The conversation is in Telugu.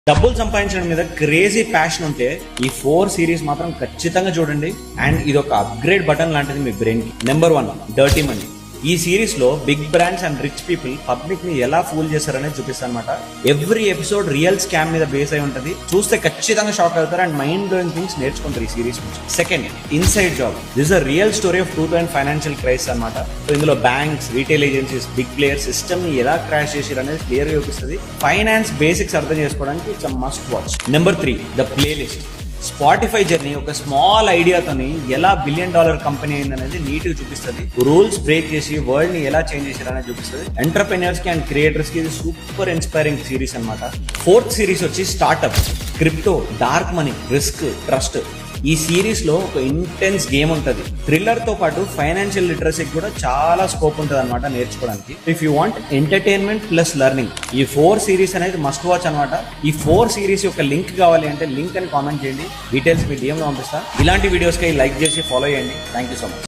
డబ్బులు సంపాదించడం మీద క్రేజీ ప్యాషన్ ఉంటే ఈ 4 సిరీస్ మాత్రం ఖచ్చితంగా చూడండి. అండ్ ఇది ఒక అప్గ్రేడ్ బటన్ లాంటిది మీ బ్రెయిన్ కి. Number 1 dirty money. ఈ సిరీస్ లో big brands and rich people public ని ఎలా ఫూల్ చేస్తారనేది చూపిస్తారు అనమాట. ఎవ్రీ ఎపిసోడ్ రియల్ స్కామ్ మీద బేస్ అయి ఉంటది. చూస్తే ఖచ్చితంగా షాక్ అవుతారు అండ్ మైండ్ బ్లోయింగ్ థింగ్స్ నేర్చుకుంటారు ఈ సిరీస్ నుంచి. Second, inside job. This a real story of 2000 financial crisis అనమాట. సో ఇందులో banks, retail agencies, big players system ని ఎలా క్రాష్ చేసారు అనేది క్లియర్ గా చూపిస్తుంది. ఫైనాన్స్ బేసిక్స్ అర్థం చేసుకోవడానికి it's a must watch. Number 3 the playlist. Spotify journey ఒక స్మాల్ ఐడియాతోని ఎలా $1 బిలియన్ కంపెనీ అయిందనేది నీట్ గా చూపిస్తుంది. రూల్స్ బ్రేక్ చేసి వరల్డ్ ని ఎలా చేంజ్ చేశారు అనేది చూపిస్తుంది. ఎంటర్ప్రెన్యూర్స్ కి అండ్ క్రియేటర్స్ కి ఇది సూపర్ ఇన్స్పైరింగ్ సిరీస్ అనమాట. 4th సిరీస్ వచ్చి startup, crypto, dark money, risk, trust. ఈ సిరీస్ లో ఒక ఇంటెన్స్ గేమ్ ఉంటది. థ్రిల్లర్ తో పాటు ఫైనాన్షియల్ లిటరసీకి కూడా చాలా స్కోప్ ఉంటది అనమాట నేర్చుకోవడానికి. If you want entertainment plus learning, ఈ 4 సిరీస్ అనేది మస్ట్ వాచ్ అనమాట. ఈ 4 సిరీస్ యొక్క లింక్ కావాలి అంటే లింక్ అని కామెంట్ చేయండి. డీటెయిల్స్ మీ DM లో పంపిస్తా. ఇలాంటి వీడియోస్ కి లైక్ చేసి ఫాలో చేయండి. Thank you so much.